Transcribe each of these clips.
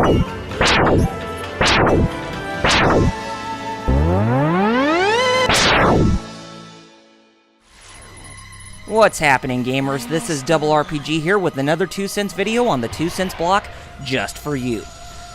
What's happening, gamers? This is Double RPG here with another 2 Cents video on the 2 Cents block, just for you.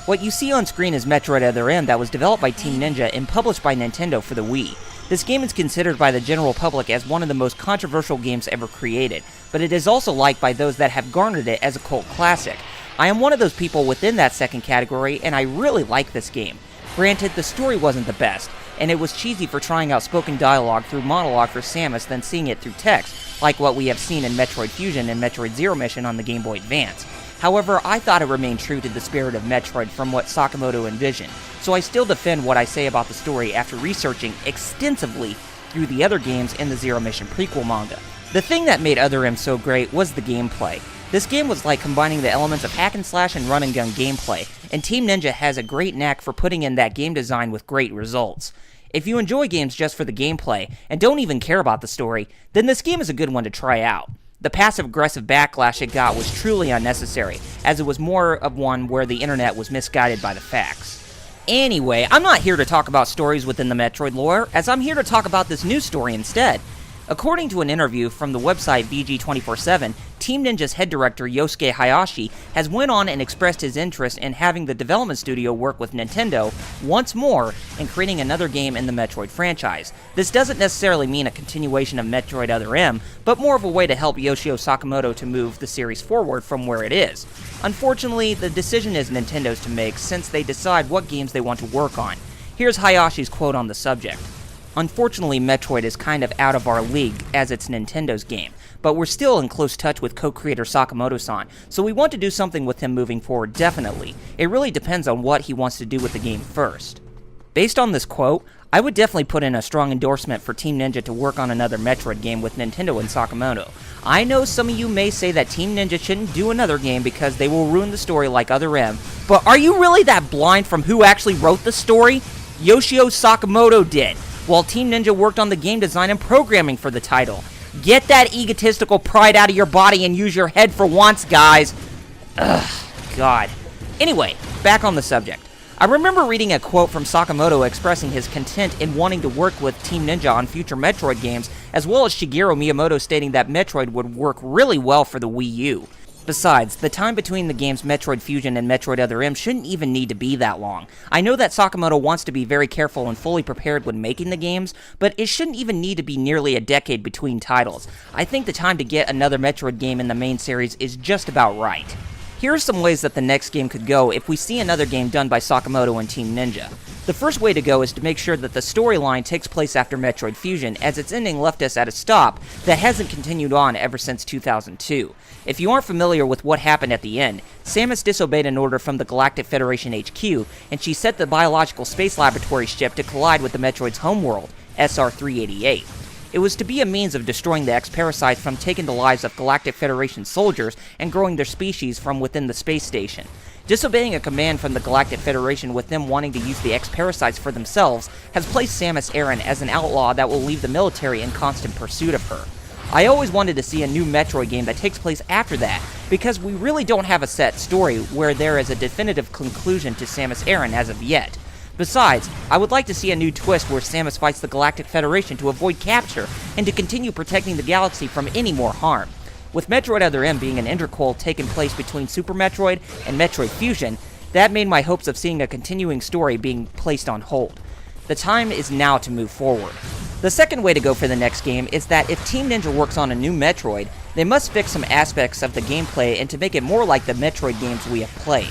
What you see on screen is Metroid Other M that was developed by Team Ninja and published by Nintendo for the Wii. This game is considered by the general public as one of the most controversial games ever created, but it is also liked by those that have garnered it as a cult classic. I am one of those people within that second category, and I really like this game. Granted, the story wasn't the best, and it was cheesy for trying out spoken dialogue through monologue for Samus than seeing it through text, like what we have seen in Metroid Fusion and Metroid Zero Mission on the Game Boy Advance. However, I thought it remained true to the spirit of Metroid from what Sakamoto envisioned, so I still defend what I say about the story after researching extensively through the other games in the Zero Mission prequel manga. The thing that made Other M so great was the gameplay. This game was like combining the elements of hack and slash and run and gun gameplay, and Team Ninja has a great knack for putting in that game design with great results. If you enjoy games just for the gameplay, and don't even care about the story, then this game is a good one to try out. The passive-aggressive backlash it got was truly unnecessary, as it was more of one where the internet was misguided by the facts. Anyway, I'm not here to talk about stories within the Metroid lore, as I'm here to talk about this new story instead. According to an interview from the website VG247, Team Ninja's head director Yosuke Hayashi has went on and expressed his interest in having the development studio work with Nintendo once more in creating another game in the Metroid franchise. This doesn't necessarily mean a continuation of Metroid Other M, but more of a way to help Yoshio Sakamoto to move the series forward from where it is. Unfortunately, the decision is Nintendo's to make since they decide what games they want to work on. Here's Hayashi's quote on the subject. Unfortunately, Metroid is kind of out of our league as it's Nintendo's game, but we're still in close touch with co-creator Sakamoto-san, so we want to do something with him moving forward definitely. It really depends on what he wants to do with the game first. Based on this quote, I would definitely put in a strong endorsement for Team Ninja to work on another Metroid game with Nintendo and Sakamoto. I know some of you may say that Team Ninja shouldn't do another game because they will ruin the story like Other M, but are you really that blind from who actually wrote the story? Yoshio Sakamoto did, while Team Ninja worked on the game design and programming for the title. Get that egotistical pride out of your body and use your head for once, guys. Ugh, God. Anyway, back on the subject. I remember reading a quote from Sakamoto expressing his content in wanting to work with Team Ninja on future Metroid games, as well as Shigeru Miyamoto stating that Metroid would work really well for the Wii U. Besides, the time between the games Metroid Fusion and Metroid Other M shouldn't even need to be that long. I know that Sakamoto wants to be very careful and fully prepared when making the games, but it shouldn't even need to be nearly a decade between titles. I think the time to get another Metroid game in the main series is just about right. Here are some ways that the next game could go if we see another game done by Sakamoto and Team Ninja. The first way to go is to make sure that the storyline takes place after Metroid Fusion, as its ending left us at a stop that hasn't continued on ever since 2002. If you aren't familiar with what happened at the end, Samus disobeyed an order from the Galactic Federation HQ, and she set the biological space laboratory ship to collide with the Metroid's homeworld, SR-388. It was to be a means of destroying the X-Parasites from taking the lives of Galactic Federation soldiers and growing their species from within the space station. Disobeying a command from the Galactic Federation with them wanting to use the X-Parasites for themselves has placed Samus Aran as an outlaw that will leave the military in constant pursuit of her. I always wanted to see a new Metroid game that takes place after that, because we really don't have a set story where there is a definitive conclusion to Samus Aran as of yet. Besides, I would like to see a new twist where Samus fights the Galactic Federation to avoid capture and to continue protecting the galaxy from any more harm. With Metroid Other M being an interquel taking place between Super Metroid and Metroid Fusion, that made my hopes of seeing a continuing story being placed on hold. The time is now to move forward. The second way to go for the next game is that if Team Ninja works on a new Metroid, they must fix some aspects of the gameplay and to make it more like the Metroid games we have played.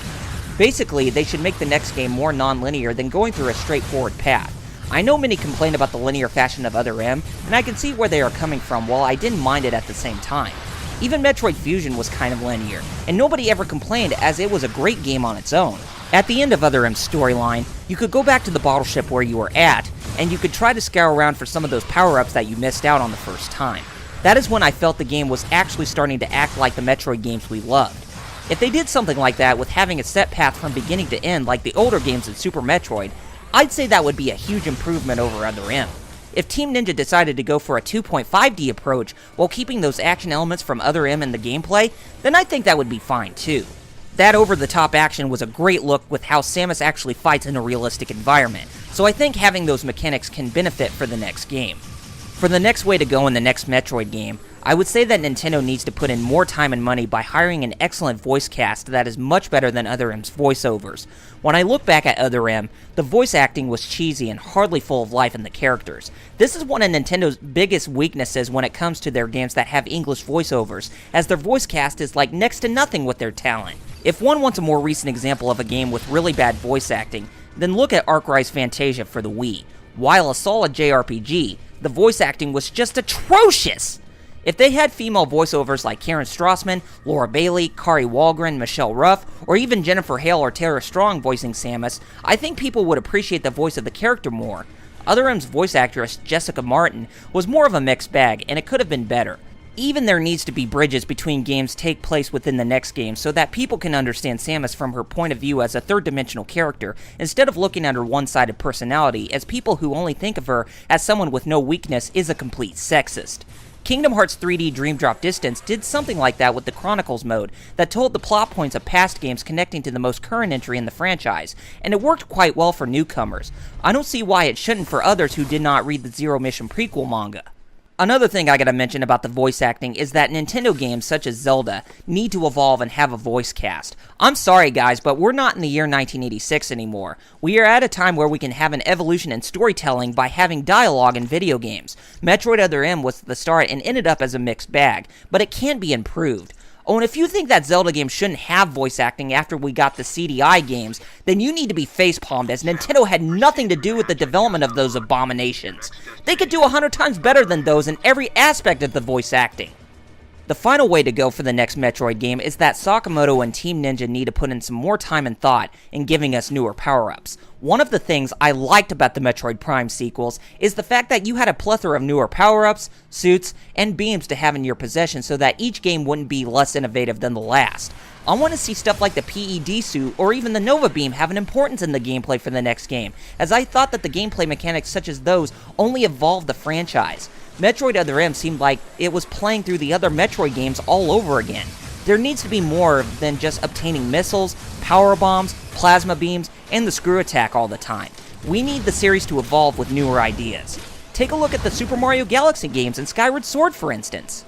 Basically, they should make the next game more non-linear than going through a straightforward path. I know many complain about the linear fashion of Other M, and I can see where they are coming from while I didn't mind it at the same time. Even Metroid Fusion was kind of linear, and nobody ever complained as it was a great game on its own. At the end of Other M's storyline, you could go back to the bottle ship where you were at, and you could try to scour around for some of those power-ups that you missed out on the first time. That is when I felt the game was actually starting to act like the Metroid games we loved. If they did something like that with having a set path from beginning to end like the older games in Super Metroid, I'd say that would be a huge improvement over Other M. If Team Ninja decided to go for a 2.5D approach while keeping those action elements from Other M in the gameplay, then I think that would be fine too. that over-the-top action was a great look with how Samus actually fights in a realistic environment, so I think having those mechanics can benefit for the next game. For the next way to go in the next Metroid game, I would say that Nintendo needs to put in more time and money by hiring an excellent voice cast that is much better than Other M's voiceovers. When I look back at Other M, the voice acting was cheesy and hardly full of life in the characters. This is one of Nintendo's biggest weaknesses when it comes to their games that have English voiceovers, as their voice cast is like next to nothing with their talent. If one wants a more recent example of a game with really bad voice acting, then look at Arc-Rise Fantasia for the Wii. While a solid JRPG, the voice acting was just atrocious! If they had female voiceovers like Karen Strassman, Laura Bailey, Kari Wahlgren, Michelle Ruff, or even Jennifer Hale or Tara Strong voicing Samus, I think people would appreciate the voice of the character more. Other M's voice actress, Jessica Martin, was more of a mixed bag, and it could have been better. Even there needs to be bridges between games take place within the next game so that people can understand Samus from her point of view as a third-dimensional character, instead of looking at her one-sided personality, as people who only think of her as someone with no weakness is a complete sexist. Kingdom Hearts 3D Dream Drop Distance did something like that with the Chronicles mode that told the plot points of past games connecting to the most current entry in the franchise, and it worked quite well for newcomers. I don't see why it shouldn't for others who did not read the Zero Mission prequel manga. Another thing I gotta mention about the voice acting is that Nintendo games such as Zelda need to evolve and have a voice cast. I'm sorry guys, but we're not in the year 1986 anymore. We are at a time where we can have an evolution in storytelling by having dialogue in video games. Metroid Other M was the start and ended up as a mixed bag, but it can be improved. Oh, and if you think that Zelda game shouldn't have voice acting after we got the CDI games, then you need to be facepalmed, as Nintendo had nothing to do with the development of those abominations. They could do 100 times better than those in every aspect of the voice acting. The final way to go for the next Metroid game is that Sakamoto and Team Ninja need to put in some more time and thought in giving us newer power-ups. One of the things I liked about the Metroid Prime sequels is the fact that you had a plethora of newer power-ups, suits, and beams to have in your possession so that each game wouldn't be less innovative than the last. I want to see stuff like the PED suit or even the Nova Beam have an importance in the gameplay for the next game, as I thought that the gameplay mechanics such as those only evolved the franchise. Metroid Other M seemed like it was playing through the other Metroid games all over again. There needs to be more than just obtaining missiles, power bombs, plasma beams, and the screw attack all the time. We need the series to evolve with newer ideas. Take a look at the Super Mario Galaxy games and Skyward Sword, for instance.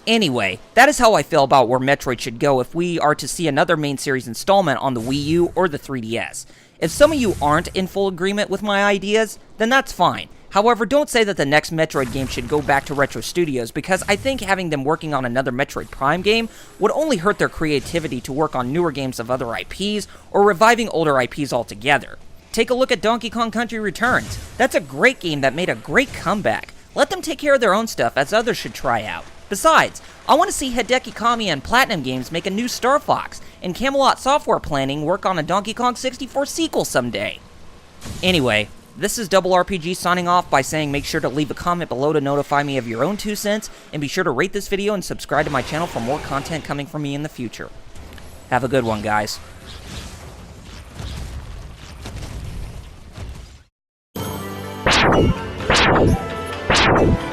Anyway, that is how I feel about where Metroid should go if we are to see another main series installment on the Wii U or the 3DS. If some of you aren't in full agreement with my ideas, then that's fine. However, don't say that the next Metroid game should go back to Retro Studios, because I think having them working on another Metroid Prime game would only hurt their creativity to work on newer games of other IPs, or reviving older IPs altogether. Take a look at Donkey Kong Country Returns. That's a great game that made a great comeback. Let them take care of their own stuff, as others should try out. Besides, I want to see Hideki Kamiya and Platinum Games make a new Star Fox, and Camelot Software Planning work on a Donkey Kong 64 sequel someday. Anyway, this is Double RPG signing off by saying make sure to leave a comment below to notify me of your own 2 cents, and be sure to rate this video and subscribe to my channel for more content coming from me in the future. Have a good one, guys. You